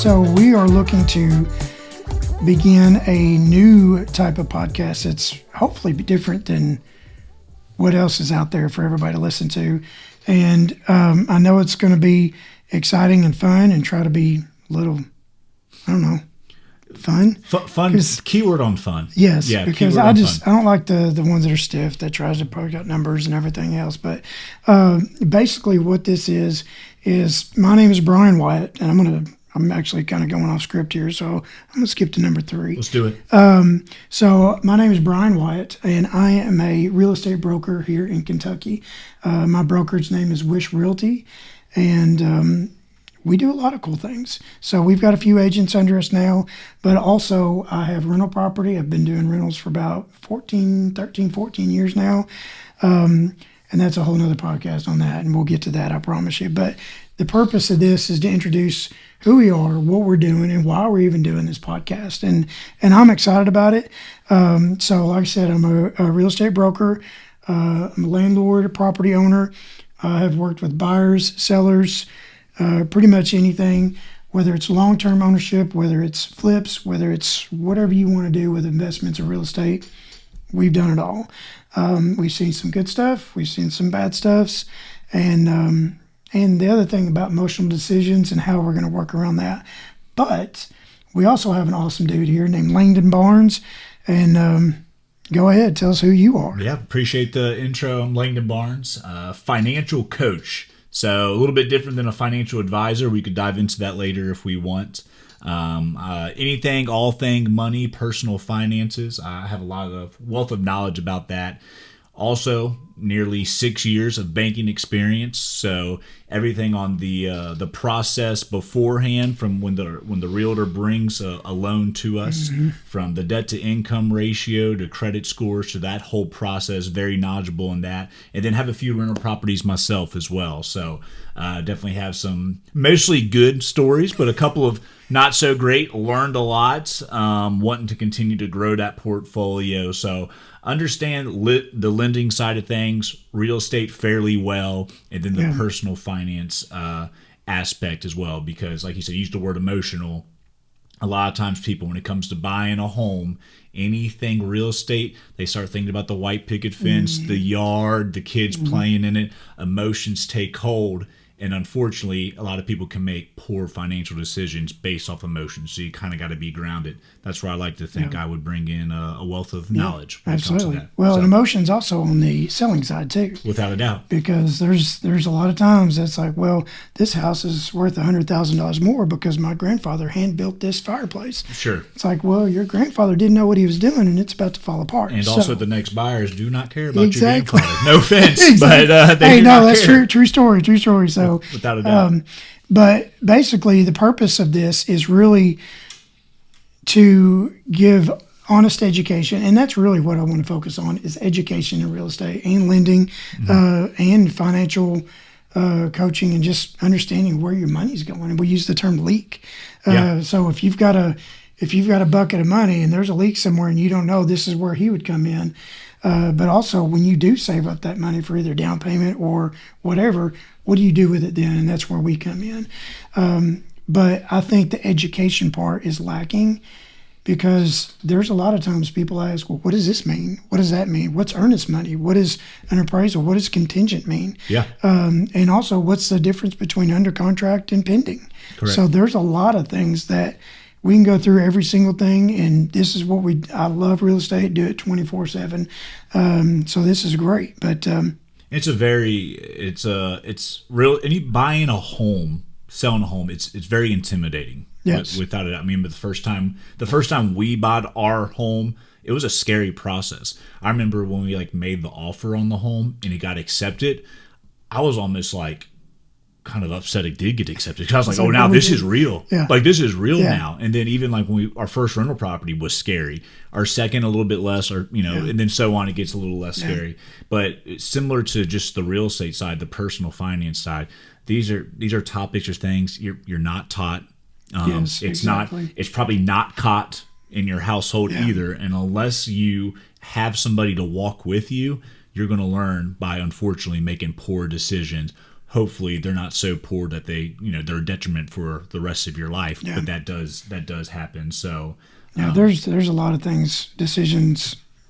So we are looking to begin a new type of podcast that's hopefully different than what else is out there for everybody to listen to. And I know it's going to be exciting and fun and try to be a little, I don't know, fun. Fun, keyword on fun. Yes, yeah, because I don't like the ones that are stiff that tries to poke out numbers and everything else. But basically what this is my name is Brian Wyatt, and I'm actually kind of going off script here, so I'm going to skip to number 3. Let's do it. So my name is Brian Wyatt, and I am a real estate broker here in Kentucky. My brokerage name is Wysh Realty, and we do a lot of cool things. So we've got a few agents under us now, but also I have rental property. I've been doing rentals for about 14 years now. And that's a whole nother podcast on that, and we'll get to that, I promise you. But the purpose of this is to introduce who we are, what we're doing, and why we're even doing this podcast. And I'm excited about it. So like I said, I'm a real estate broker. I'm a landlord, a property owner. I have worked with buyers, sellers, pretty much anything, whether it's long-term ownership, whether it's flips, whether it's whatever you want to do with investments or real estate. We've done it all. We've seen some good stuff. We've seen some bad stuffs. And the other thing about emotional decisions and how we're going to work around that. But we also have an awesome dude here named Langdon Barnes. And go ahead, tell us who you are. Yeah, appreciate the intro. I'm Langdon Barnes, financial coach. So a little bit different than a financial advisor. We could dive into that later if we want. Anything, all thing money, personal finances. I have a lot of wealth of knowledge about that. Also, nearly 6 years of banking experience. So everything on the process beforehand, from when the realtor brings a loan to us, from the debt to income ratio to credit scores to that whole process, very knowledgeable in that. And then have a few rental properties myself as well. So definitely have some mostly good stories, but a couple of not so great. Learned a lot, wanting to continue to grow that portfolio. So understand the lending side of things, real estate fairly well, and then the personal finance aspect as well. Because like you said, you used the word emotional. A lot of times people, when it comes to buying a home, anything real estate, they start thinking about the white picket fence, the yard, the kids playing in it. Emotions take hold. And unfortunately, a lot of people can make poor financial decisions based off emotions. So you kind of got to be grounded. That's where I like to think I would bring in a wealth of knowledge when it comes to that. Well, and emotions also on the selling side too. Without a doubt. Because there's a lot of times that's like, well, this house is worth $100,000 more because my grandfather hand built this fireplace. Sure. It's like, well, your grandfather didn't know what he was doing, and it's about to fall apart. And also, the next buyers do not care about your grandfather. No offense, but they do not care. True story. So without a doubt. But basically, the purpose of this is really to give honest education, and that's really what I want to focus on, is education in real estate and lending, and financial coaching, and just understanding where your money's going. And we use the term leak. So if you've got a bucket of money and there's a leak somewhere and you don't know, this is where he would come in. But also, when you do save up that money for either down payment or whatever, what do you do with it then? And that's where we come in. But I think the education part is lacking, because there's a lot of times people ask, well, what does this mean? What does that mean? What's earnest money? What is an appraisal? What does contingent mean? Yeah. And also, what's the difference between under contract and pending? Correct. So there's a lot of things that we can go through every single thing, and this is what I love real estate, do it 24/7. So this is great, but it's real. And you buying a home, selling a home, it's very intimidating. Yes. Without it. I mean, but the first time we bought our home, it was a scary process. I remember when we made the offer on the home and it got accepted, I was almost kind of upset it did get accepted, because I was like, oh, now this is real. Yeah. This is real now. And then even when our first rental property was scary, our second a little bit less, or and then so on, it gets a little less scary. But it's similar to just the real estate side, the personal finance side. These are topics or things you're not taught. Yes, it's exactly. It's probably not caught in your household either. And unless you have somebody to walk with you, you're going to learn by, unfortunately, making poor decisions. hopefully they're not so poor that they, they're a detriment for the rest of your life. Yeah. But that does happen. So yeah, there's a lot of things,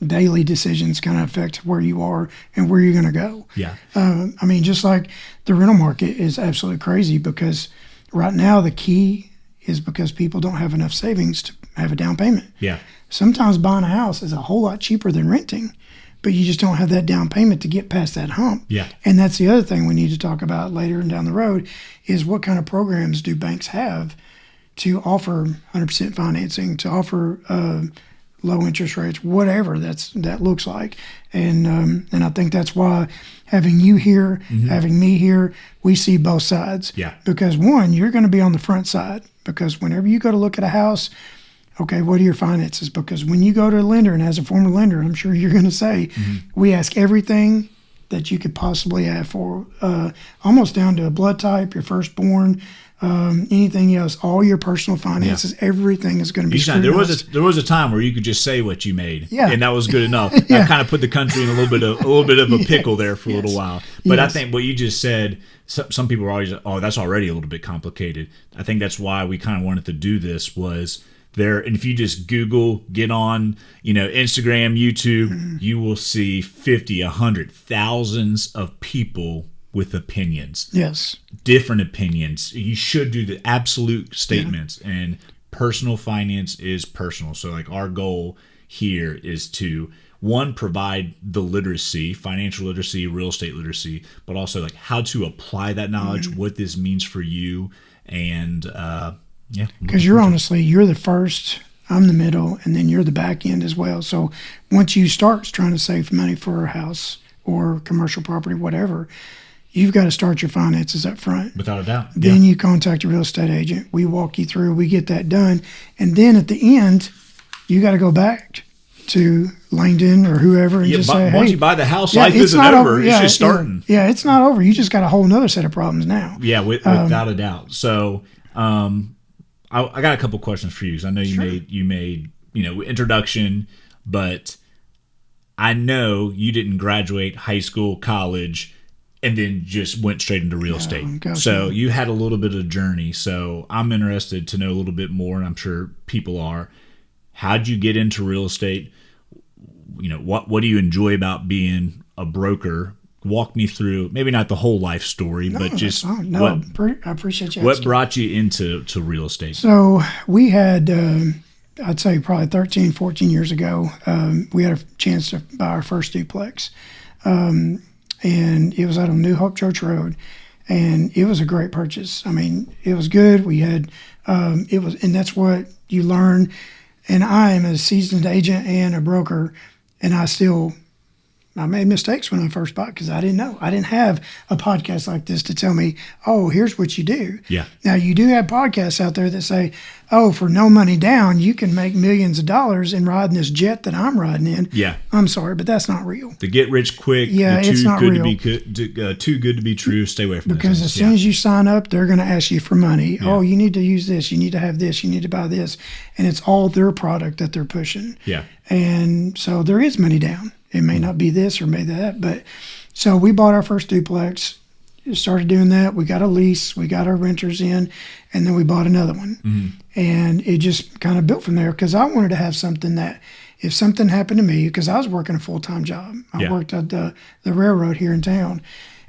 daily decisions kind of affect where you are and where you're going to go. yeah, I mean, just like the rental market is absolutely crazy because right now the key is because people don't have enough savings to have a down payment. yeah, Sometimes buying a house is a whole lot cheaper than renting, but you just don't have that down payment to get past that hump. yeah, And that's the other thing we need to talk about later and down the road is what kind of programs do banks have to offer 100% financing, to offer low interest rates, whatever that looks like. And I think that's why having you here, having me here, we see both sides. Yeah. Because one, you're going to be on the front side because whenever you go to look at a house, okay, what are your finances? Because when you go to a lender, and as a former lender, I'm sure you're going to say, we ask everything that you could possibly have for, almost down to a blood type, your firstborn, anything else, all your personal finances, everything is going to be scrutinized. There was a time where you could just say what you made, Yeah. and that was good enough. Yeah. That kind of put the country in a little bit of a pickle there for a little while. But I think what you just said, some people are always, oh, that's already a little bit complicated. I think that's why we kind of wanted to do this was there. And if you just Google, get on, Instagram, YouTube, you will see 50, 100, thousands of people with opinions. Yes. Different opinions. You should do the absolute statements, and personal finance is personal. So like our goal here is to one, provide the literacy, financial literacy, real estate literacy, but also like how to apply that knowledge, what this means for you, and because you're the first, I'm the middle, and then you're the back end as well. So once you start trying to save money for a house or commercial property, whatever, you've got to start your finances up front. without a doubt. Then you contact a real estate agent. We walk you through. We get that done. And then at the end, you got to go back to Langdon or whoever and just say, hey. Once you buy the house, life isn't over. It's just starting. Yeah, it's not over. You just got a whole nother set of problems now. Yeah, without a doubt. So I got a couple questions for you because I know you made introduction, but I know you didn't graduate high school, college, and then just went straight into real estate. Gotcha. So you had a little bit of a journey. So I'm interested to know a little bit more, and I'm sure people are. How'd you get into real estate? What do you enjoy about being a broker? Walk me through, maybe not the whole life story, but just I appreciate you asking. What brought you into real estate? So we had, I'd say probably 13, 14 years ago, we had a chance to buy our first duplex. And it was out on New Hope Church Road, and it was a great purchase. I mean, it was good. We had, and that's what you learn. And I am a seasoned agent and a broker, and I made mistakes when I first bought because I didn't know. I didn't have a podcast like this to tell me, oh, here's what you do. Yeah. Now, you do have podcasts out there that say, oh, for no money down, you can make millions of dollars in riding this jet that I'm riding in. Yeah. I'm sorry, but that's not real. The get rich quick, it's not real. Too good to be true, stay away from because as soon as you sign up, they're going to ask you for money. Yeah. Oh, you need to use this. You need to have this. You need to buy this. And it's all their product that they're pushing. Yeah. And so there is money down. It may not be this or may that, but so we bought our first duplex, started doing that. We got a lease, we got our renters in, and then we bought another one. Mm-hmm. And it just kind of built from there because I wanted to have something that if something happened to me, because I was working a full-time job. I worked at the railroad here in town,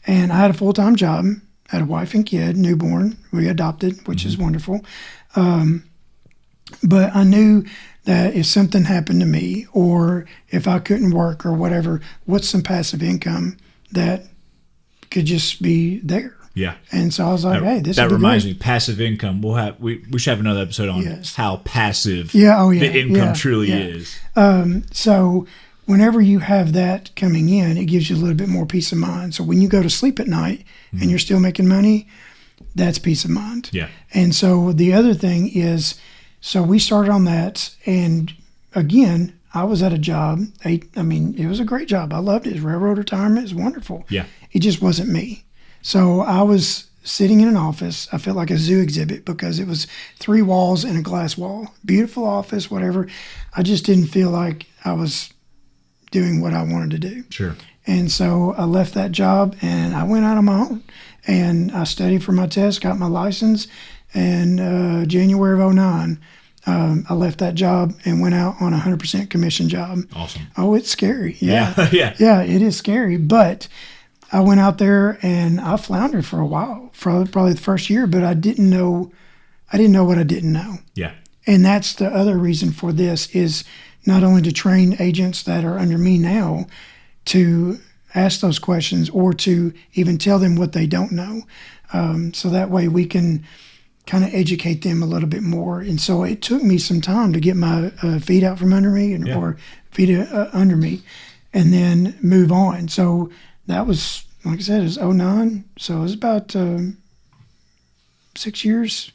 and I had a full-time job, had a wife and kid, newborn, we adopted, which is wonderful. But I knew that if something happened to me or if I couldn't work or whatever, what's some passive income that could just be there? Yeah. And so I was like, hey, this that would be reminds great. me, passive income. We should have another episode on how passive the income truly is. So whenever you have that coming in, it gives you a little bit more peace of mind. So when you go to sleep at night and you're still making money, that's peace of mind. Yeah. And so the other thing is, so we started on that, and again, I was at a job. It was a great job. I loved it. Railroad retirement is wonderful. Yeah. It just wasn't me. So I was sitting in an office. I felt like a zoo exhibit because it was 3 walls and a glass wall. Beautiful office, whatever. I just didn't feel like I was doing what I wanted to do. Sure. And so I left that job and I went out on my own and I studied for my test, got my license, and January of '09, I left that job and went out on a 100% commission job. Awesome. Oh, it's scary. Yeah. Yeah. Yeah, it is scary. But I went out there and I floundered for a while, for probably the first year, but I didn't know what I didn't know. Yeah. And that's the other reason for this, is not only to train agents that are under me now to ask those questions or to even tell them what they don't know. So that way we can kind of educate them a little bit more. And so it took me some time to get my feet out from under me or feet under me and then move on. So that was, like I said, it was '09. So it was about 6 years.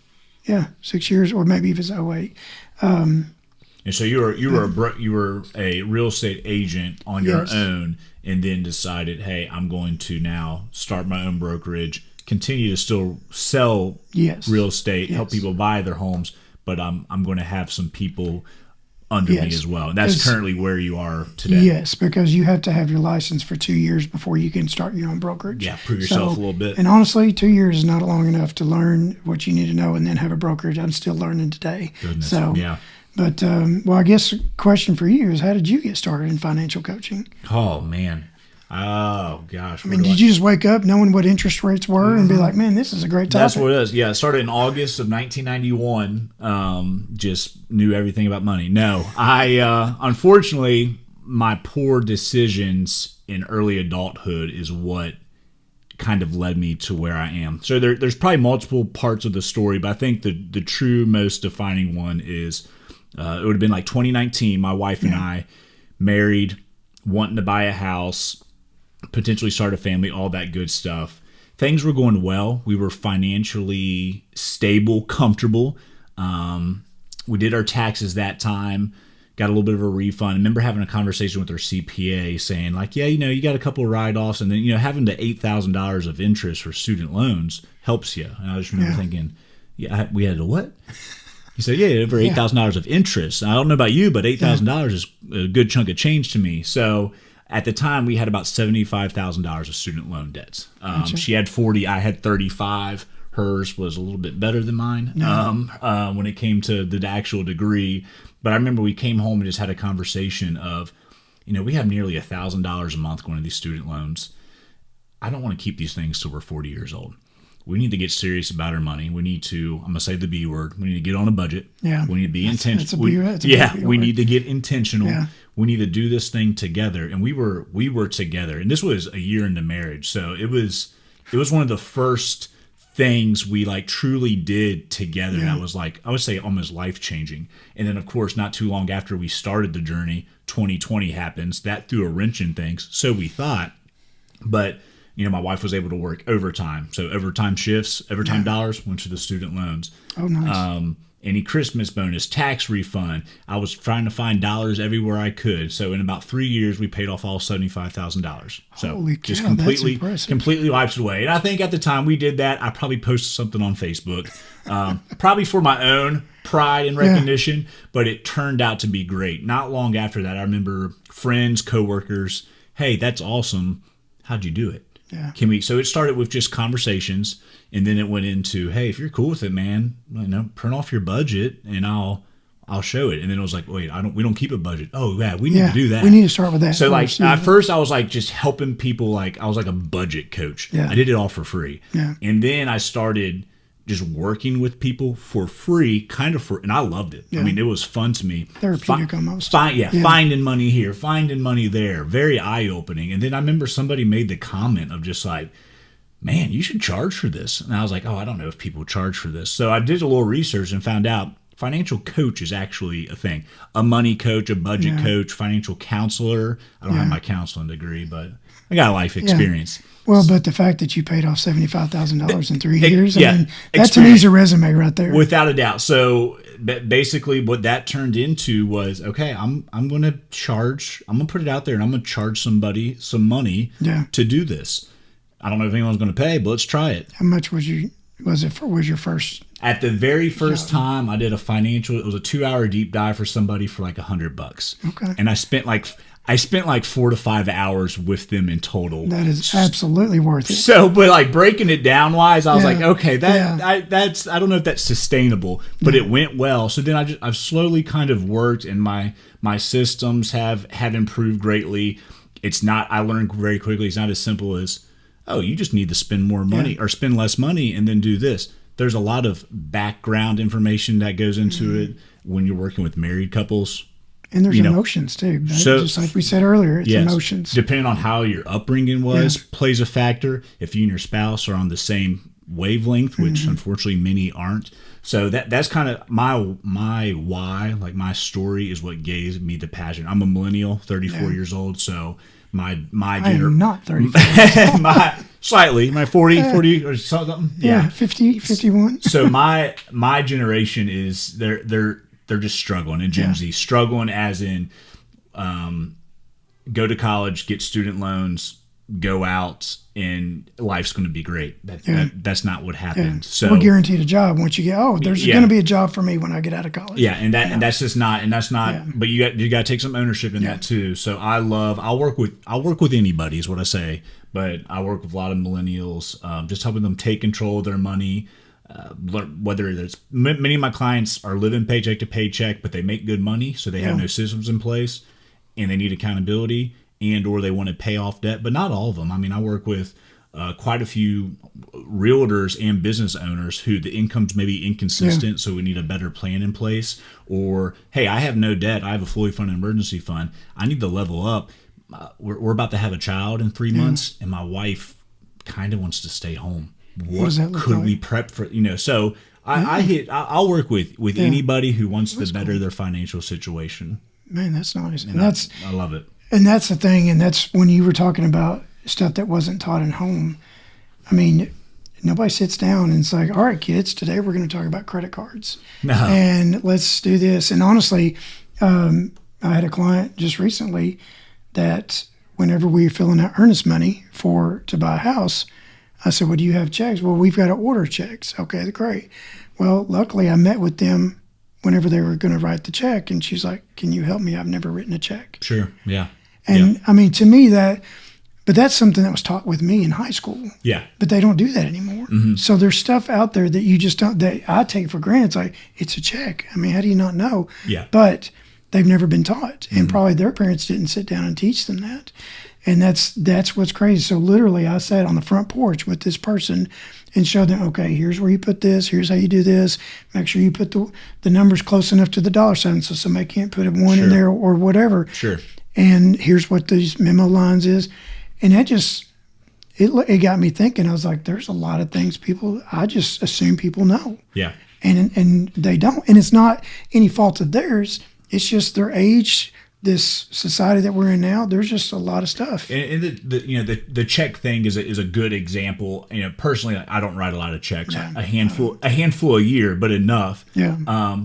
Yeah, 6 years, or maybe if it's '08. And so you were a real estate agent on your own, and then decided, hey, I'm going to now start my own brokerage, continue to still sell real estate, help people buy their homes, but I'm going to have some people under me as well. And that's currently where you are today. Yes, because you have to have your license for 2 years before you can start your own brokerage. Yeah, prove yourself a little bit. And honestly, 2 years is not long enough to learn what you need to know and then have a brokerage. I'm still learning today. Goodness. So, yeah. But, well, I guess the question for you is, how did you get started in financial coaching? Oh, man. Oh, gosh. I mean, did you just wake up knowing what interest rates were and be like, man, this is a great topic? That's what it is. Yeah, it started in August of 1991. Just knew everything about money. No, I unfortunately, my poor decisions in early adulthood is what kind of led me to where I am. So there's probably multiple parts of the story, but I think the true most defining one is it would have been like 2019. My wife and I married, wanting to buy a house, potentially start a family, all that good stuff. Things were going well. We were financially stable, comfortable. We did our taxes that time, got a little bit of a refund. I remember having a conversation with our CPA saying like, yeah, you got a couple of write-offs, and then, having the $8,000 of interest for student loans helps you. And I just remember thinking, we had a what? He said, yeah, over $8,000 of interest. I don't know about you, but $8,000 is a good chunk of change to me. So at the time, we had about $75,000 of student loan debts. She had 40, I had 35. Hers was a little bit better than mine when it came to the actual degree. But I remember we came home and just had a conversation of, we have nearly $1,000 a month going to these student loans. I don't want to keep these things till we're 40 years old. We need to get serious about our money. We need to, I'm going to say the B word, we need to get on a budget. Yeah. We need to be intentional. We need to get intentional. Yeah. We need to do this thing together. And we were together. And this was a year into marriage. So it was one of the first things we like truly did together. Yeah. That was like, I would say almost life-changing. And then, of course, not too long after we started the journey, 2020 happens. That threw a wrench in things. So we thought. But my wife was able to work overtime. So overtime shifts, overtime dollars went to the student loans. Oh, nice. Any Christmas bonus, tax refund. I was trying to find dollars everywhere I could. So in about 3 years, we paid off all $75,000. So holy cow, just that's completely wiped it away. And I think at the time we did that, I probably posted something on Facebook, probably for my own pride and recognition, but it turned out to be great. Not long after that, I remember friends, coworkers, hey, that's awesome. How'd you do it? Yeah. So it started with just conversations, and then it went into, hey, if you're cool with it, man, print off your budget and I'll show it. And then it was like, wait, we don't keep a budget. Oh yeah, we need to do that. We need to start with that. So like at first I was like just helping people, like I was like a budget coach. Yeah. I did it all for free. Yeah. And then I started just working with people for free, and I loved it. Yeah. I mean, it was fun to me. Therapeutic almost. Finding money here, finding money there. Very eye-opening. And then I remember somebody made the comment of just like, man, you should charge for this. And I was like, oh, I don't know if people charge for this. So I did a little research and found out financial coach is actually a thing. A money coach, a budget coach, financial counselor. I don't have my counseling degree, but I got a life experience. Well, but the fact that you paid off $75,000 in 3 years, that's an experience. easy resume right there. Without a doubt. So basically what that turned into was, okay, I'm going to put it out there and I'm going to charge somebody some money to do this. I don't know if anyone's going to pay, but let's try it. How much was your first? At the very first time I did it was a 2-hour deep dive for somebody for like $100. Okay. And I spent I spent like 4 to 5 hours with them in total. That is absolutely worth it. So, but like breaking it down wise, I was Yeah. like, okay, Yeah. I don't know if that's sustainable, but it went well. So then I've slowly kind of worked, and my systems have improved greatly. It's not, I learned very quickly, it's not as simple as, oh, you just need to spend more money or spend less money and then do this. There's a lot of background information that goes into it when you're working with married couples. And there's emotions too. So, just like we said earlier, it's yes, emotions. depending on how your upbringing was, plays a factor. If you and your spouse are on the same wavelength, which unfortunately many aren't. So that's kind of my why, like my story is what gave me the passion. I'm a millennial, 34 years old, so my I am not 34. my 40 or something. Yeah, 50, 51. So my generation is they're just struggling, and Gen Z struggling as in go to college, get student loans, go out, and life's going to be great. That's not what happened. So we're guaranteed a job once you get. Oh, there's going to be a job for me when I get out of college. Yeah, and that's just not, and that's not. Yeah. But you got to take some ownership in that too. So I'll work with anybody is what I say, but I work with a lot of millennials, just helping them take control of their money. Whether there's many of my clients are living paycheck to paycheck, but they make good money, so they have no systems in place, and they need accountability, and or they want to pay off debt. But not all of them. I mean, I work with quite a few realtors and business owners who the income's maybe inconsistent, so we need a better plan in place. Or, hey, I have no debt. I have a fully funded emergency fund. I need to level up. We're about to have a child in 3 months, and my wife kind of wants to stay home. What could we prep for? So I'll work with anybody who wants to better their financial situation. Man, that's nice. And I love it. And that's the thing. And that's when you were talking about stuff that wasn't taught at home. I mean, nobody sits down and it's like, all right, kids, today we're going to talk about credit cards. No. And let's do this. And honestly, I had a client just recently that whenever we were filling out earnest money to buy a house, I said, well, do you have checks? Well, we've got to order checks. Okay, great. Well, luckily I met with them whenever they were going to write the check. And she's like, can you help me? I've never written a check. Sure, yeah. And I mean, to me but that's something that was taught with me in high school. Yeah. But they don't do that anymore. Mm-hmm. So there's stuff out there that you just don't, that I take for granted. It's like, it's a check. I mean, how do you not know? Yeah. But they've never been taught. And probably their parents didn't sit down and teach them that. And that's what's crazy. So literally I sat on the front porch with this person and showed them, okay, here's where you put this. Here's how you do this. Make sure you put the numbers close enough to the dollar sign so somebody can't put a one in there or whatever. Sure. And here's what these memo lines is. And that just, it got me thinking. I was like, there's a lot of things I just assume people know. Yeah. And they don't. And it's not any fault of theirs. It's just their age, this society that we're in now. There's just a lot of stuff. And the check thing is a good example. Personally, I don't write a lot of checks. A handful a year, but enough. Yeah.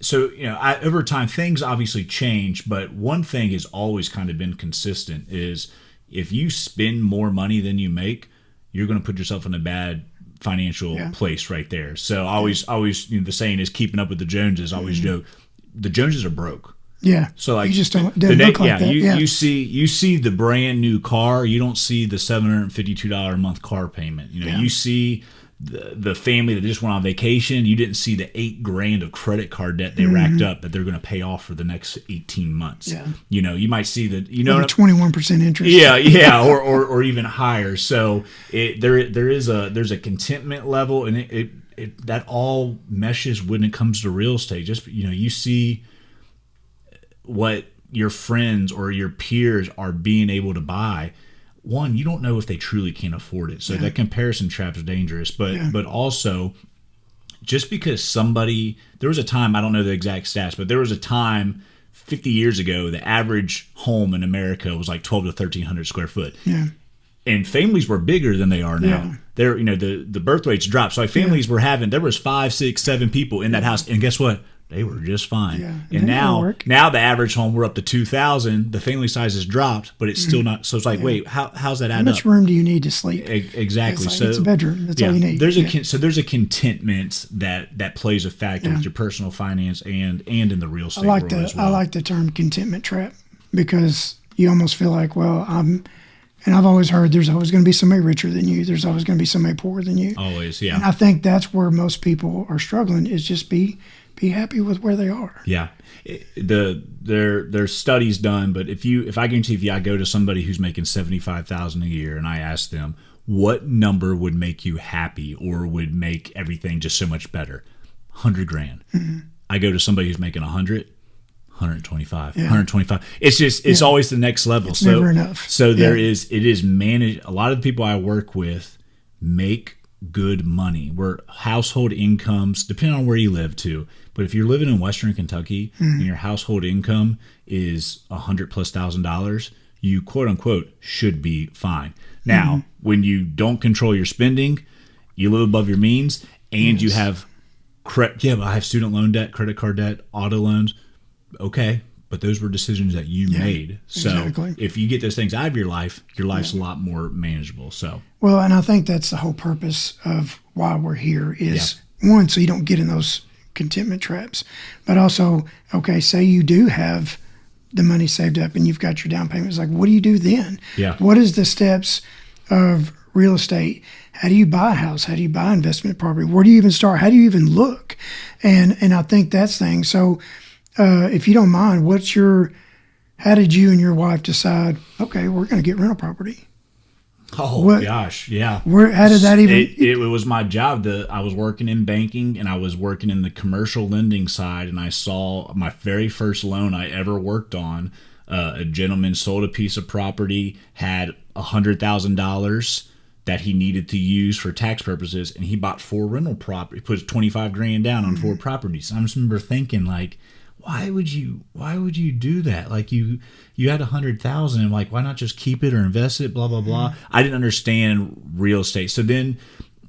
So over time things obviously change, but one thing has always kind of been consistent is if you spend more money than you make, you're going to put yourself in a bad financial place right there. So always the saying is keeping up with the Joneses. I always joke, the Joneses are broke. Yeah. So like you just don't look like that. You see the brand new car, you don't see the $752 a month car payment. You see the family that just went on vacation, you didn't see the $8,000 of credit card debt they racked up that they're going to pay off for the next 18 months. Yeah. You might see that, the 21% interest. Yeah, or even higher. So there's a contentment level, and it that all meshes when it comes to real estate. Just you see what your friends or your peers are being able to buy. One, you don't know if they truly can afford it. So that comparison trap is dangerous. But also, just because there was a time, I don't know the exact stats, but there was a time 50 years ago, the average home in America was like 12 to 1,300 square foot. Yeah. And families were bigger than they are now. They're, the birth rates dropped. So like families were there was 5, 6, 7 people in that house. And guess what? They were just fine. Yeah. And now the average home, we're up to 2,000. The family size has dropped, but it's still not. So it's like, wait, how's that add up? How much room do you need to sleep? Exactly. It's a bedroom. That's all you need. There's a contentment that plays a factor with your personal finance and in the real estate world as well. I like the term contentment trap because you almost feel like, well, and I've always heard there's always going to be somebody richer than you. There's always going to be somebody poorer than you. Always, yeah. And I think that's where most people are struggling, is just be happy with where they are. Yeah. There's studies done, but if I guarantee if I go to somebody who's making $75,000 a year and I ask them what number would make you happy or would make everything just so much better, $100,000. Mm-hmm. I go to somebody who's making 100. 125, 125. It's always the next level. It's never enough. So it is managed. A lot of the people I work with make good money. Where household incomes, depending on where you live too. But if you're living in Western Kentucky and your household income is $100,000+, you quote unquote should be fine. Now, when you don't control your spending, you live above your means, and you have I have student loan debt, credit card debt, auto loans. Okay, but those were decisions that you made. So exactly. If you get those things out of your life's a lot more manageable. So well, and I think that's the whole purpose of why we're here is one, so you don't get in those contentment traps, but also, okay, say you do have the money saved up and you've got your down payment. It's like, what do you do then? Yeah. What is the steps of real estate? How do you buy a house? How do you buy investment property? Where do you even start? How do you even look? And I think that's thing. So if you don't mind, how did you and your wife decide, okay, we're going to get rental property? Oh, gosh, yeah. How did that even? It was my job. I was working in banking and I was working in the commercial lending side, and I saw my very first loan I ever worked on. A gentleman sold a piece of property, had $100,000 that he needed to use for tax purposes, and he bought 4 rental property, put $25,000 down on 4 properties. I just remember thinking, like, why would you do that? Like you had 100,000 and like, why not just keep it or invest it, blah, blah, blah. I didn't understand real estate. So then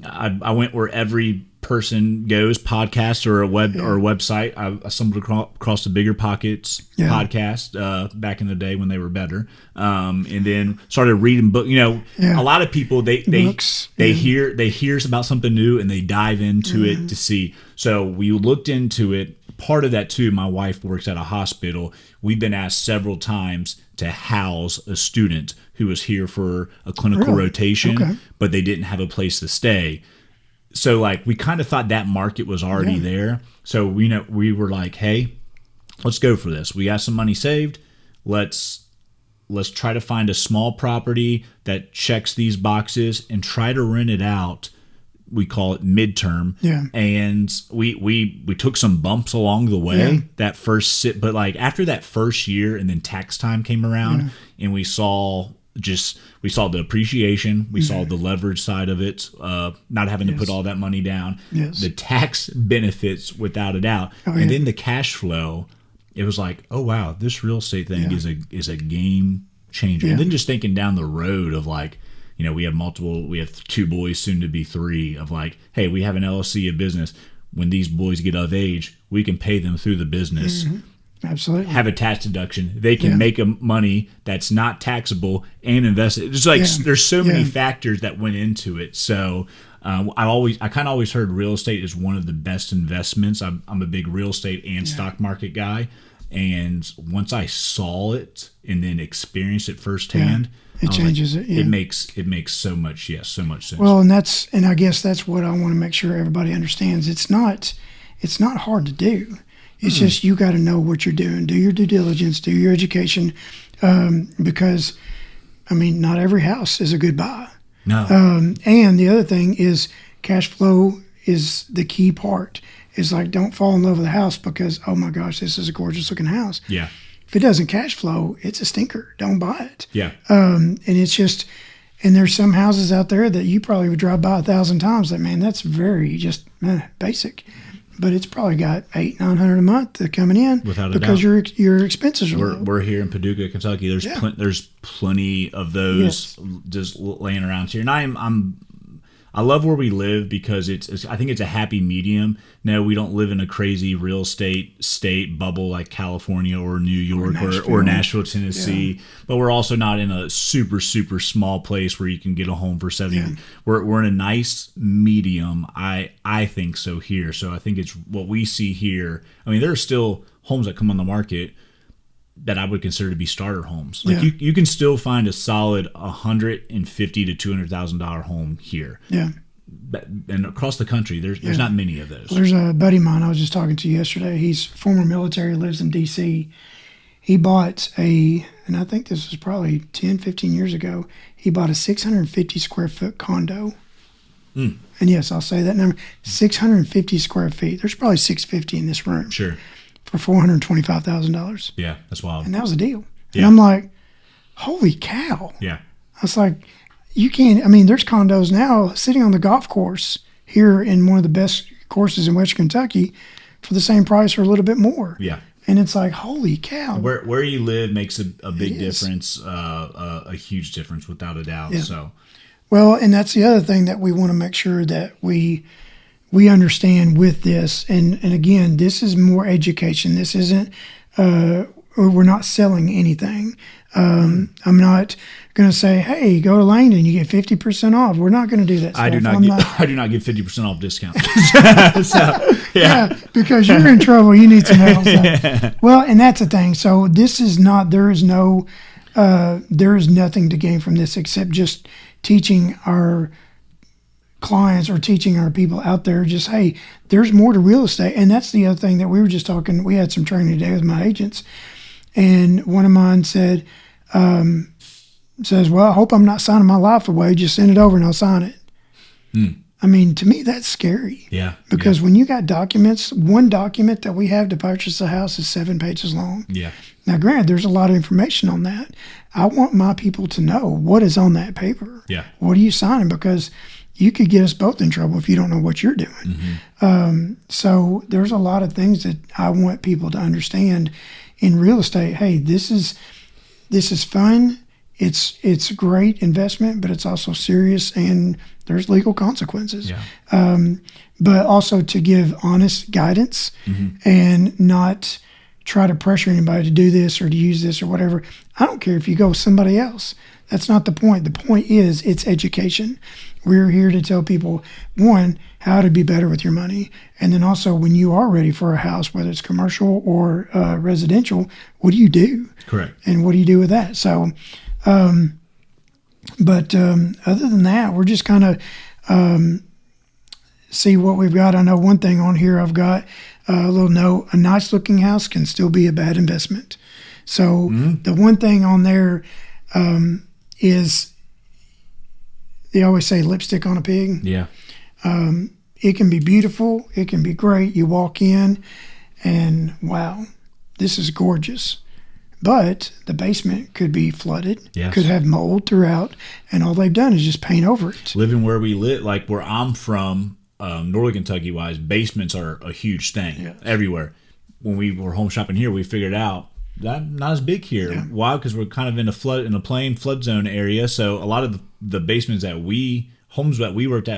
I went where every person goes, podcast or a website. I stumbled across the Bigger Pockets podcast back in the day when they were better. And then started reading books. A lot of people, they hear about something new and they dive into it to see. So we looked into it. Part of that too, my wife works at a hospital. We've been asked several times to house a student who was here for a clinical rotation, but they didn't have a place to stay. So like we kind of thought that market was already there. So we were like, hey, let's go for this. We got some money saved. Let's try to find a small property that checks these boxes and try to rent it out. We call it midterm. Yeah. And we took some bumps along the way that first but like after that first year, and then tax time came around and we saw the appreciation, we saw the leverage side of it, not having to put all that money down, the tax benefits without a doubt, and then the cash flow. It was like, oh wow, this real estate thing is a game changer. And then just thinking down the road of like, we have 2 boys, soon to be 3, of like, hey, we have an LLC, a business. When these boys get of age, we can pay them through the business. Mm-hmm. Absolutely. Have a tax deduction. They can make money that's not taxable and invest it. It's like there's so many factors that went into it. So I kind of always heard real estate is one of the best investments. I'm a big real estate and stock market guy. And once I saw it and then experienced it firsthand, it changes it. Yeah. It makes so much sense. Well, and I guess that's what I want to make sure everybody understands. It's not hard to do. It's just you got to know what you're doing. Do your due diligence. Do your education, because not every house is a good buy. No. And the other thing is cash flow is the key part. Is like, don't fall in love with a house because, oh my gosh, this is a gorgeous looking house. Yeah. If it doesn't cash flow, it's a stinker. Don't buy it. Yeah. And it's just, and there's some houses out there that you probably would drive by 1,000 times. That, man, that's very just basic. But it's probably got $800-900 a month coming in without a because doubt. your expenses are low. We're here in Paducah, Kentucky. There's plenty of those just laying around here, and I love where we live because I think it's a happy medium. No, we don't live in a crazy real estate state bubble like California or New York or Nashville, Tennessee. But we're also not in a super, super small place where you can get a home for $70. Yeah. We're in a nice medium. I think so here. So I think it's what we see here. There are still homes that come on the market that I would consider to be starter homes. Like Yeah. you can still find a solid $150,000 to $200,000 home here. Yeah. And across the country, there's not many of those. There's a buddy of mine I was just talking to yesterday. He's former military, lives in D.C. He bought and I think this was probably 10, 15 years ago, he bought a 650 square foot condo. Mm. And yes, I'll say that number, 650 square feet. There's probably 650 in this room. Sure. For $425,000. Yeah, that's wild. And that was a deal. Yeah. And I'm like, holy cow. Yeah. I was like, you can't, I mean, there's condos now sitting on the golf course here in one of the best courses in West Kentucky for the same price or a little bit more. Yeah. And it's like, holy cow. Where you live makes a big difference, a huge difference without a doubt. Yeah. So, Well, and that's the other thing that we want to make sure that we understand with this. And again, this is more education. This isn't, we're not selling anything. I'm not going to say, hey, go to Langdon, you get 50% off. We're not going to do that stuff. I do not give 50% off discount. So, yeah, because you're in trouble. You need some help. So. Well, and that's the thing. So this is not, there is nothing to gain from this except just teaching our clients or teaching our people out there just, hey, there's more to real estate. And that's the other thing that we were just talking. We had some training today with my agents. And one of mine says, well, I hope I'm not signing my life away. Just send it over and I'll sign it. Mm. I mean, to me, that's scary. Yeah. Because when you got documents, one document that we have to purchase a house is 7 pages long. Yeah. Now, granted, there's a lot of information on that. I want my people to know what is on that paper. Yeah. What are you signing? Because you could get us both in trouble if you don't know what you're doing. Mm-hmm. So there's a lot of things that I want people to understand in real estate. Hey, this is fun. It's a great investment, but it's also serious, and there's legal consequences. Yeah. But also to give honest guidance and not try to pressure anybody to do this or to use this or whatever. I don't care if you go with somebody else. That's not the point. The point is it's education. We're here to tell people, one, how to be better with your money. And then also when you are ready for a house, whether it's commercial or residential, what do you do? Correct. And what do you do with that? So, but other than that, we're just kind of see what we've got. I know one thing on here I've got a little note, a nice looking house can still be a bad investment. So the one thing on there is they always say lipstick on a pig. Yeah. It can be beautiful. It can be great. You walk in and wow, this is gorgeous. But the basement could be flooded, Yes. could have mold throughout, and all they've done is just paint over it. Living where we live, like where I'm from, Northern Kentucky wise, basements are a huge thing everywhere. When we were home shopping here, we figured out that not as big here. Yeah. Why? Because we're kind of in a plain flood zone area. So a lot of the basements homes that we looked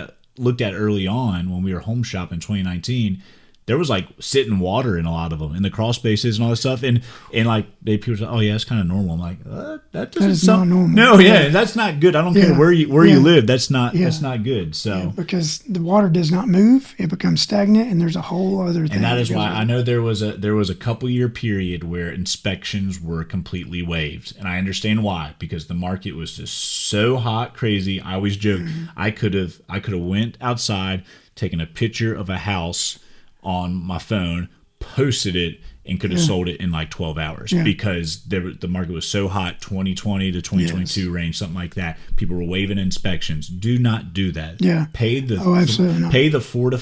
at early on when we were home shopping in 2019, there was like sitting water in a lot of them in the crawl spaces and all this stuff. And like people say, oh yeah, that's kind of normal. I'm like, that doesn't is sound not normal. No, yeah, that's not good. I don't care where you live. That's not good. So Yeah, because the water does not move, it becomes stagnant, and there's a whole other thing. and that is goes why with I it. know there was a couple year period where inspections were completely waived, and I understand why, because the market was just so hot, crazy. I always joke I could have went outside, taken a picture of a house on my phone, posted it, and could have sold it in like 12 hours because the market was so hot. 2020 to 2022 range, something like that. People were waiving inspections. Do not do that. Yeah. Pay the absolutely not. pay the $400 to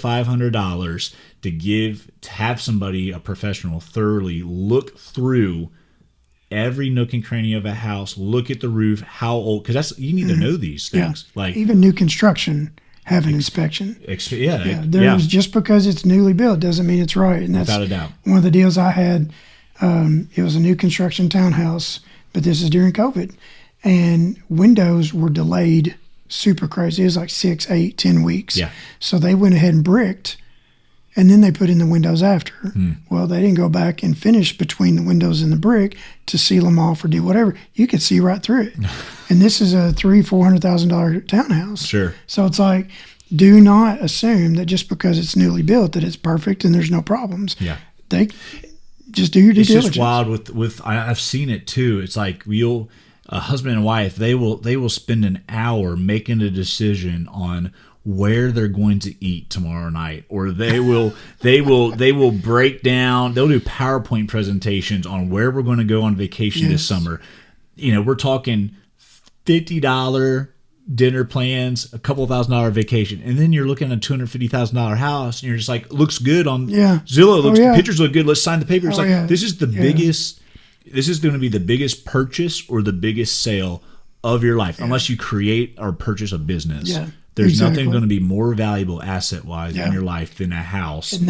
$500 to have somebody, a professional, thoroughly look through every nook and cranny of a house. Look at the roof, how old, because you need to know these things. Like even new construction have an inspection. Just because it's newly built doesn't mean it's right. And that's without a doubt. One of the deals I had. It was a new construction townhouse, but this is during COVID, and windows were delayed super crazy. It was like 6, 8, 10 weeks. Yeah. So they went ahead and bricked, and then they put in the windows after. Well, they didn't go back and finish between the windows and the brick to seal them off or do whatever. You could see right through it. And this is a $300,000-$400,000 townhouse. Sure. So it's like, do not assume that just because it's newly built that it's perfect and there's no problems. Yeah. just do your due It's diligence. just wild I've seen it too. It's like a husband and wife, they will spend an hour making a decision on where they're going to eat tomorrow night, or they will break down, they'll do PowerPoint presentations on where we're going to go on vacation this summer. We're talking $50 dinner plans, a couple $1,000 vacation, and then you're looking at a $250,000 house, and you're just like, looks good on Zillow. Pictures look good. Let's sign the paper. It's this is the biggest. This is going to be the biggest purchase or the biggest sale of your life, unless you create or purchase a business. Yeah, There's nothing going to be more vavaluable asset-wise in your life than a house. And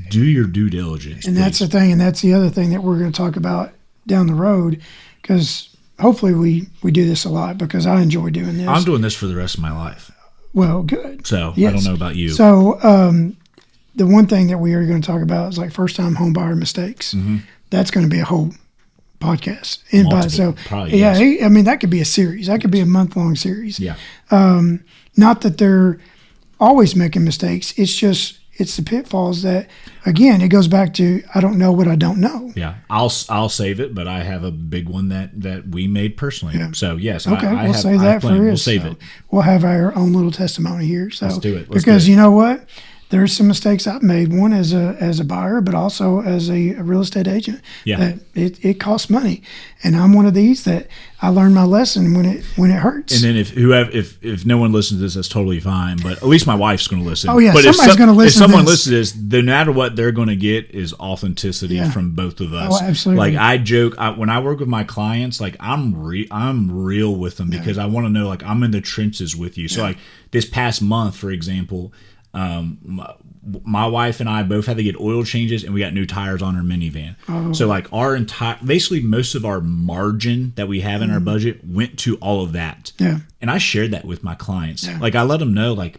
do your due diligence. And that's the thing, and that's the other thing that we're going to talk about down the road, because hopefully we do this a lot, because I enjoy doing this. I'm doing this for the rest of my life. Well, good. So I don't know about you. So the one thing that we are going to talk about is like first-time home buyer mistakes. Mm-hmm. That's going to be a whole podcast in by itself. I mean, that could be a series. That could be a month-long series. Yeah. Not that they're always making mistakes. It's the pitfalls that, again, it goes back to, I don't know what I don't know. Yeah. I'll save it, but I have a big one that we made personally. Yeah. So yes. Okay. We'll save that for us. We'll save it. We'll have our own little testimony here. So let's do it. Because you know what? There's some mistakes I've made, one as a buyer, but also as a real estate agent. Yeah. That it costs money. And I'm one of these that I learned my lesson when it hurts. And then if no one listens to this, that's totally fine. But at least my wife's going to listen. Oh yeah, but somebody's going to listen. If someone listens to this, no matter what they're going to get is authenticity from both of us. Oh, absolutely. Like I joke when I work with my clients, like I'm real with them because I want to know, like, I'm in the trenches with you. So like this past month, for example, my wife and I both had to get oil changes, and we got new tires on our minivan. Oh. So like basically most of our margin that we have in our budget went to all of that. Yeah. And I shared that with my clients. Yeah. Like I let them know, like,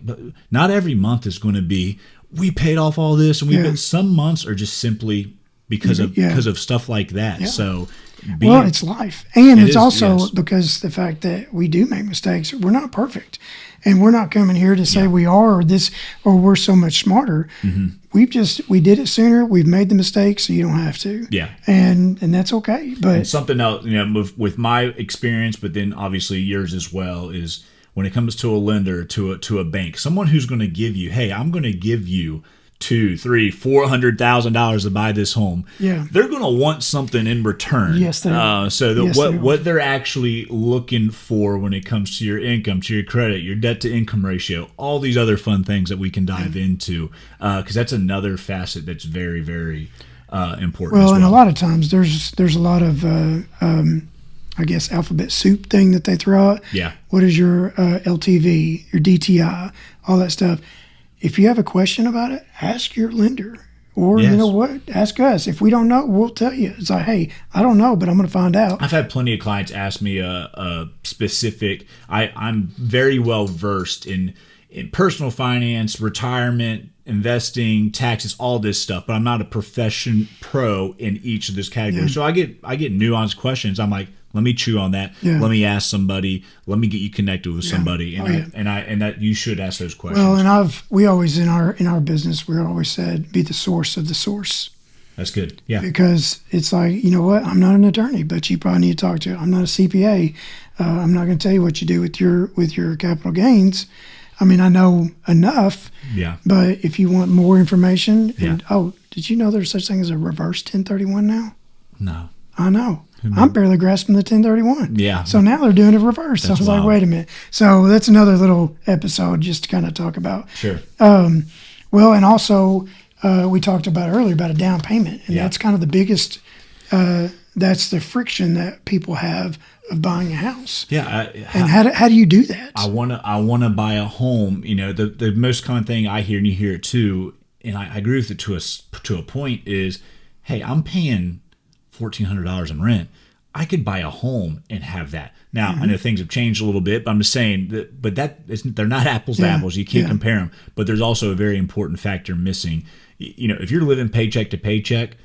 not every month is going to be, we paid off all this, and some months are just simply because of stuff like that. Yeah. So it's life. And it's also because the fact that we do make mistakes. We're not perfect. And we're not coming here to say we are or we're so much smarter. Mm-hmm. We did it sooner. We've made the mistakes, so you don't have to. Yeah. And that's okay. But and something else, with my experience, but then obviously yours as well, is when it comes to a lender, to a bank, someone who's going to give you, hey, I'm going to give you $200,000-$400,000 to buy this home. Yeah, they're going to want something in return. Yes, they are. What they're actually looking for when it comes to your income, to your credit, your debt to income ratio, all these other fun things that we can dive into, because that's another facet that's very, very important. Well, and a lot of times there's a lot of I guess alphabet soup thing that they throw out. Yeah. What is your LTV, your DTI, all that stuff? If you have a question about it, ask your lender. Or, you know what, ask us. If we don't know, we'll tell you. It's like, hey, I don't know, but I'm going to find out. I've had plenty of clients ask me a specific, I'm very well versed in personal finance, retirement, investing, taxes, all this stuff, but I'm not a pro in each of this category. Yeah. So I get nuanced questions. I'm like, let me chew on that. Yeah. Let me ask somebody. Let me get you connected with somebody, and that you should ask those questions. Well, and we always in our business, we always said, be the source of the source. That's good. Yeah. Because it's like, you know what? I'm not an attorney, but you probably need to talk to. I'm not a CPA. I'm not going to tell you what you do with your capital gains. I mean, I know enough. Yeah. But if you want more information, did you know there's such thing as a reverse 1031 now? No. I know. I'm barely grasping the 1031. Yeah. So now they're doing it reverse. So I was like, wait a minute. So that's another little episode just to kind of talk about. Sure. Well, and also we talked about earlier about a down payment. And that's kind of the biggest, that's the friction that people have of buying a house. Yeah. And how do you do that? I want to buy a home. The most common thing I hear, and you hear it too, and I agree with it to a point, is, hey, I'm paying $1,400 in rent. I could buy a home and have that. Now, I know things have changed a little bit, but I'm just saying they're not apples to apples. You can't compare them. But there's also a very important factor missing. If you're living paycheck to paycheck,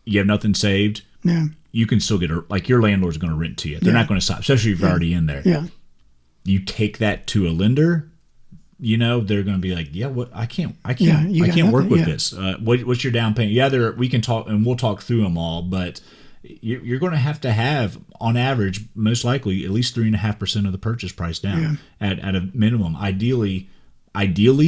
you have nothing saved. Yeah. You can still get your landlord's going to rent to you. They're not going to stop, especially if you're already in there. Yeah. You take that to a lender, they're going to be like, yeah, what I can't you got work nothing, with yeah. this. What's your down payment? Yeah, we can talk and we'll talk through them all, but you're going to have on average, most likely, at least 3.5% of the purchase price down at a minimum. Ideally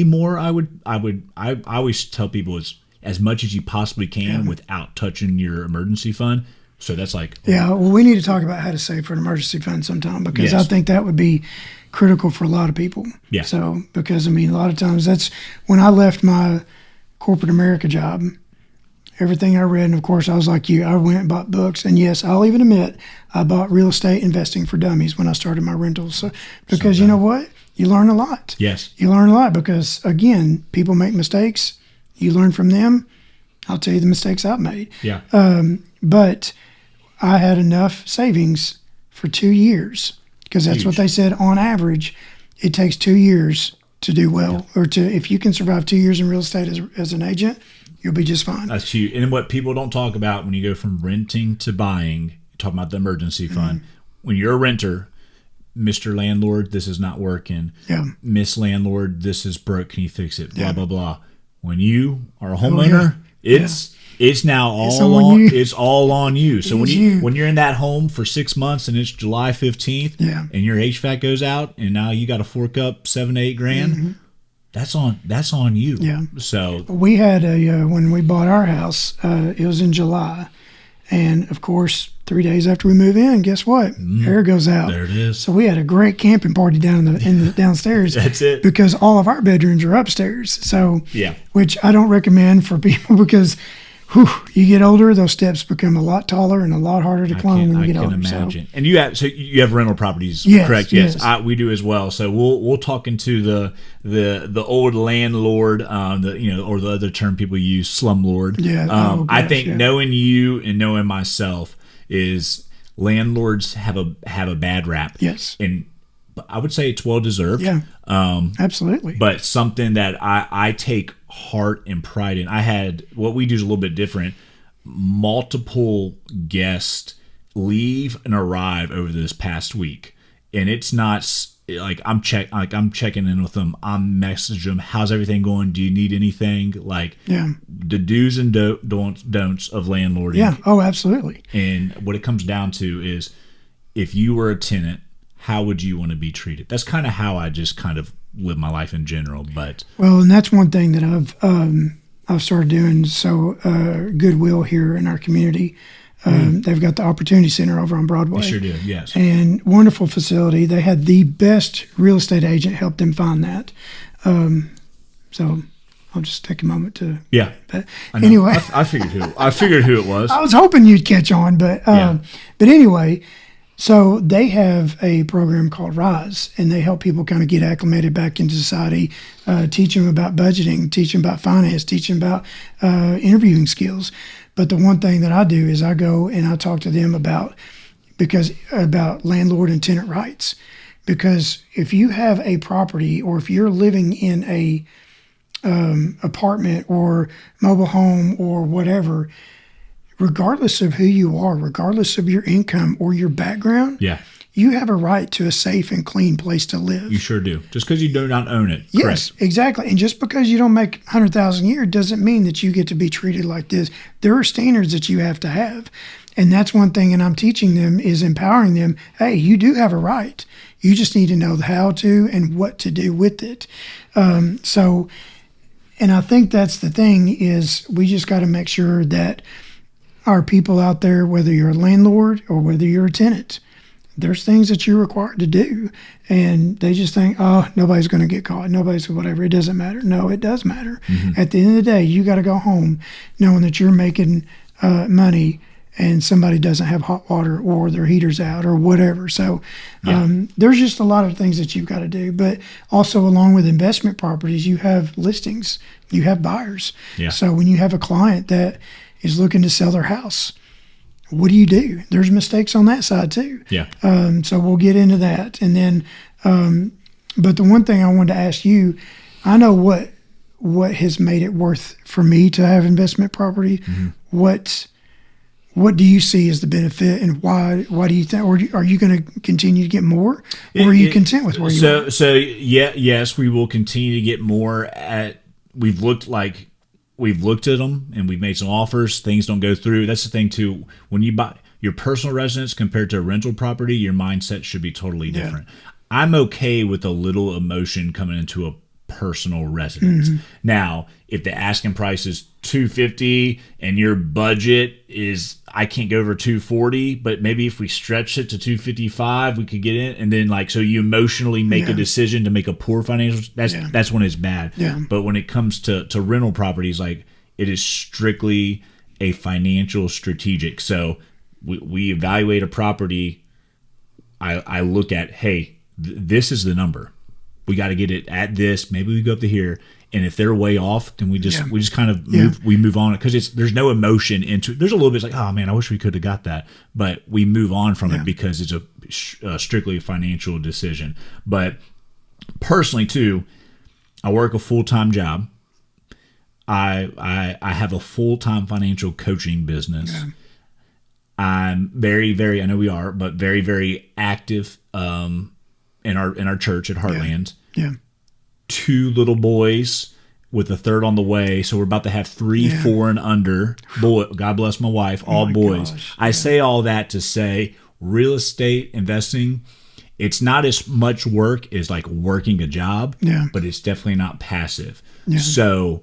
more. I always tell people is as much as you possibly can without touching your emergency fund. So that's like, Yeah, well, we need to talk about how to save for an emergency fund sometime, because I Yes. think that would be critical for a lot of people. Yeah. So, because I mean, a lot of times that's when I left my corporate America job, everything I read, and of course, I was like you, I went and bought books. And yes, I'll even admit, I bought Real Estate Investing for Dummies when I started my rentals. So, because you know what? You learn a lot. yes, You learn a lot because, again, people make mistakes. You learn from them. I'll tell you the mistakes I've made. yeah, But I had enough savings for 2 years, because that's Huge. what they said on average. It takes 2 years to do well, or if you can survive 2 years in real estate as an agent, you'll be just fine. that's huge. And what people don't talk about when you go from renting to buying, talking about the emergency fund, when you're a renter, Mr. Landlord, this is not working. Yeah. Miss Landlord, this is broke. Can you fix it? Blah, blah, blah. When you are a yeah. homeowner, it's now It's all on on you. it's all on you. So It's you. when you're in that home for 6 months and it's July 15th Yeah. and your HVAC goes out and now you got to fork up $7 to $8 grand, that's on you. Yeah. So We had when we bought our house, it was in July. And of course, 3 days after we move in, guess what? Air goes out. there it is. So we had a great camping party down in the downstairs. That's it. Because all of our bedrooms are upstairs. So Yeah. which I don't recommend for people, because you get older, those steps become a lot taller and a lot harder to climb when you I get can older. imagine. And you have rental properties, Yes, correct? yes. We do as well. So we'll talk into the old landlord, or the other term people use, slumlord. Yeah. I Gosh, think yeah. knowing you and knowing myself is landlords have a bad rap. Yes. And I would say it's well deserved. Yeah. Absolutely. But something that I take heart and pride in. I had, what we do is a little bit different. Multiple guests leave and arrive over this past week, and it's not like I'm checking in with them. I'm messaging them. How's everything going? Do you need anything? Like the do's and don'ts of landlording. Yeah. Oh, absolutely. And what it comes down to is, if you were a tenant, how would you want to be treated? That's kind of how I just kind of live my life in general. But Well, and that's one thing that I've started doing. So Goodwill here in our community, they've got the Opportunity Center over on Broadway. they sure do, yes. And wonderful facility. They had the best real estate agent help them find that. So I'll just take a moment to. Yeah. But I know. anyway, I figured who it was. I was hoping you'd catch on, but Yeah. but anyway, so they have a program called Rise, and they help people kind of get acclimated back into society, teach them about budgeting, teach them about finance, teach them about interviewing skills. But the one thing that I do is I go and I talk to them about landlord and tenant rights. Because if you have a property, or if you're living in a apartment or mobile home or whatever, regardless of who you are, regardless of your income or your background, Yeah, you have a right to a safe and clean place to live. you sure do. Just because you do not own it. Yes, Correct. exactly. And just because you don't make 100,000 a year doesn't mean that you get to be treated like this. There are standards that you have to have. And that's one thing, and I'm teaching them, is empowering them. Hey, you do have a right. You just need to know how to and what to do with it. And I think that's the thing, is we just got to make sure that our people out there, whether you're a landlord or whether you're a tenant, there's things that you're required to do. And they just think, oh, nobody's going to get caught. Nobody's whatever. It doesn't matter. No, it does matter. At the end of the day, you got to go home knowing that you're making money and somebody doesn't have hot water or their heater's out or whatever. So there's just a lot of things that you've got to do. But also, along with investment properties, you have listings, you have buyers. Yeah. So when you have a client that is looking to sell their house, what do? There's mistakes on that side too. Yeah. So we'll get into that. And then, but the one thing I wanted to ask you, I know what has made it worth for me to have investment property. What what do you see as the benefit, and why do you think, or are you going to continue to get more, or are you content with where you are? So yeah, yes, we will continue to get more. We've looked at them and we've made some offers. Things don't go through. That's the thing too. When you buy your personal residence compared to a rental property, your mindset should be totally different. I'm okay with a little emotion coming into a personal residence. Now, if the asking price is $250 and your budget is, I can't go over $240, but maybe if we stretch it to $255, we could get in. And then so you emotionally make a decision to make a poor financial, that's when it's bad. But when it comes to rental properties, it is strictly a financial strategic. So we evaluate a property. I look at, hey, this is the number. We got to get it at this. Maybe we go up to here, and if they're way off, then we just kind of move on, because there's no emotion into it. There's a little bit oh man, I wish we could have got that, but we move on from it because it's a strictly financial decision. But personally too, I work a full-time job. I have a full-time financial coaching business. I'm very, very, I know we are, but very, very active in our church at Heartland. 2 little boys with a third on the way. So we're about to have 3, 4 and under. Boy, God bless my wife, all boys. I say all that to say real estate investing, it's not as much work as working a job, but it's definitely not passive. So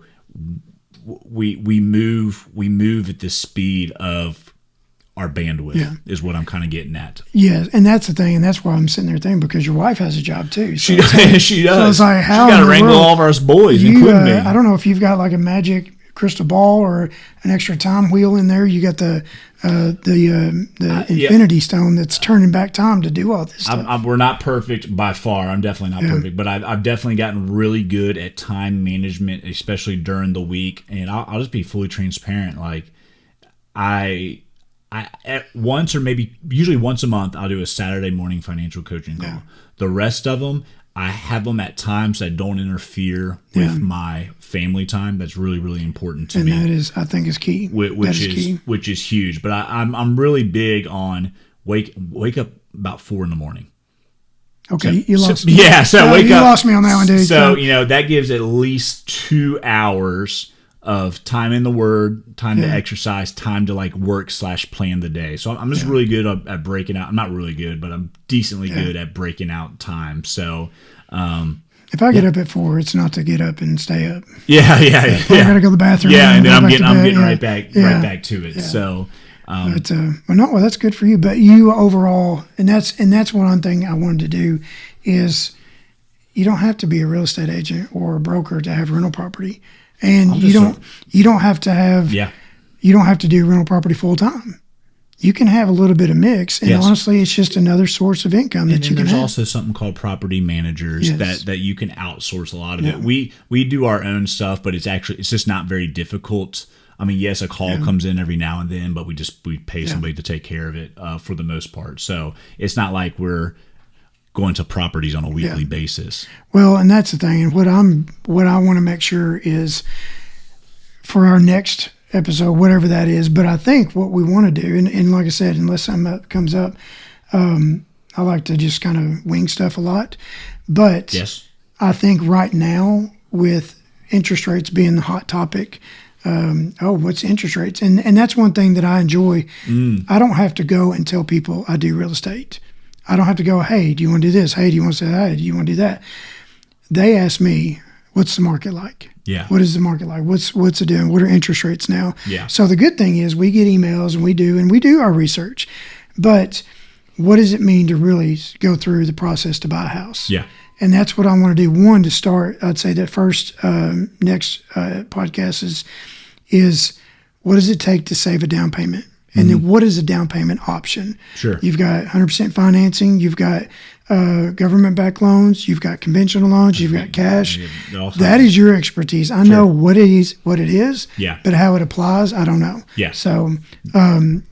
we move at the speed of our bandwidth is what I'm kind of getting at. Yeah, and that's the thing, and that's why I'm sitting there thinking, because your wife has a job too. So she does. So it's how she got to wrangle all of us boys, including me. I don't know if you've got a magic crystal ball or an extra time wheel in there. You got the infinity stone that's turning back time to do all this stuff. We're not perfect by far. I'm definitely not perfect, but I've definitely gotten really good at time management, especially during the week. And I'll just be fully transparent. I once, or maybe usually once a month, I'll do a Saturday morning financial coaching call. The rest of them, I have them at times that don't interfere with my family time. That's really, really important to me. And that is, I think, is key. Which is huge. But I'm really big on wake up about 4 a.m. Okay, you lost me. Yeah, so wake up. You lost me on that one, dude. So that gives at least 2 hours of time in the Word, time to exercise, time to work/plan the day. So I'm just really good at breaking out. I'm not really good, but I'm decently good at breaking out time. So if I get up at 4, it's not to get up and stay up. I gotta go to the bathroom. And then I'm getting right back to it. So. Well, that's good for you. But you overall, and that's one thing I wanted to do is, you don't have to be a real estate agent or a broker to have rental property. And you don't have to do rental property full time. You can have a little bit of mix, and honestly, it's just another source of income that you can have. There's also something called property managers that you can outsource a lot of it. We do our own stuff, but it's just not very difficult. I mean, yes, a call comes in every now and then, but we pay somebody to take care of it for the most part. So it's not like we're going to properties on a weekly basis. Well, and that's the thing. And what I want to make sure is, for our next episode, whatever that is, but I think what we want to do, and like I said, unless something comes up, I like to just kind of wing stuff a lot. But I think right now, with interest rates being the hot topic, what's interest rates? And that's one thing that I enjoy. I don't have to go and tell people I do real estate. I don't have to go, hey, do you want to do this? Hey, do you want to say that? Do you want to do that? They ask me, what's the market like? Yeah. What is the market like? What's it doing? What are interest rates now? Yeah. So the good thing is we get emails and we do our research. But what does it mean to really go through the process to buy a house? Yeah. And that's what I want to do. One, to start, I'd say that first next podcast is what does it take to save a down payment? And then what is a down payment option? Sure. You've got 100% financing. You've got government-backed loans. You've got conventional loans. You've got cash. That is your expertise. I know what it is. Yeah. But how it applies, I don't know. Yeah. So,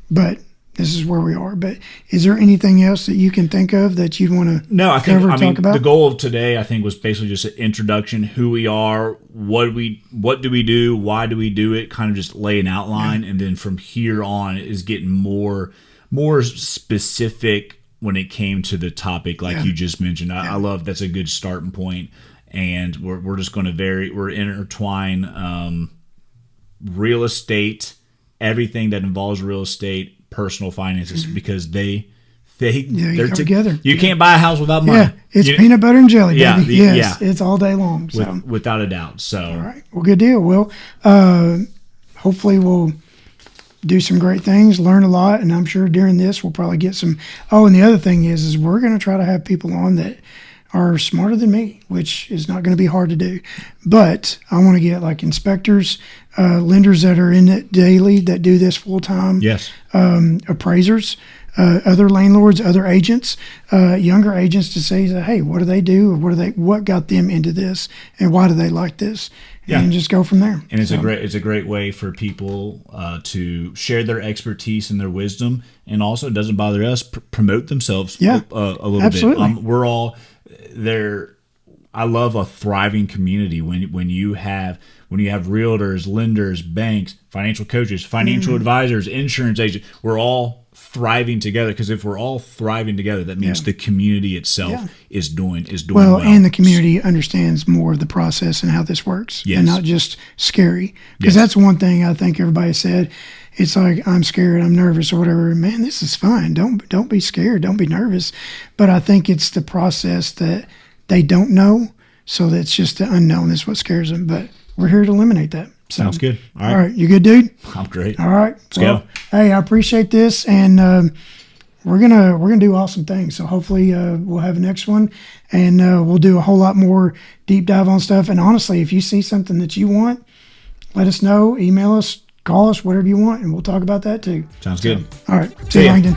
but this is where we are. But is there anything else that you can think of that you'd want to No, I think talk about? the goal of today, I think, was basically just an introduction, who we are, what do we do, why do we do it, kind of just lay an outline, and then from here on is getting more specific when it came to the topic, like you just mentioned. I love that's a good starting point, and we're just going to we're intertwine real estate, everything that involves real estate, personal finances, because they're together. You can't buy a house without money. Yeah, it's peanut butter and jelly, baby. Yeah, yes, it's all day long. So without a doubt. So all right, well, good deal. Well, hopefully we'll do some great things, learn a lot, and I'm sure during this we'll probably get some. Oh, and the other thing is we're going to try to have people on that are smarter than me, which is not going to be hard to do. But I want to get like inspectors, lenders that are in it daily that do this full time. Yes. Appraisers, other landlords, other agents, younger agents to say, hey, what do they do? Or what got them into this, and why do they like this? And just go from there. And it's a great way for people to share their expertise and their wisdom, and also it doesn't bother us promote themselves a little absolutely. bit. We're all there. I love a thriving community when you have realtors, lenders, banks, financial coaches, financial advisors, insurance agents. We're all thriving together, because if we're all thriving together, that means the community itself is doing well, and the community understands more of the process and how this works, and not just scary. Because that's one thing I think everybody said. It's like, I'm scared, I'm nervous, or whatever. Man, this is fine. Don't be scared. Don't be nervous. But I think it's the process that they don't know. So that's just the unknown is what scares them. But we're here to eliminate that. So, sounds good. All right. You good, dude? I'm great. All right. Let's go. Hey, I appreciate this, and we're gonna do awesome things. So hopefully we'll have a next one, and we'll do a whole lot more deep dive on stuff. And honestly, if you see something that you want, let us know. Email us, call us, whatever you want, and we'll talk about that too. Sounds good. All right. See you, Langdon.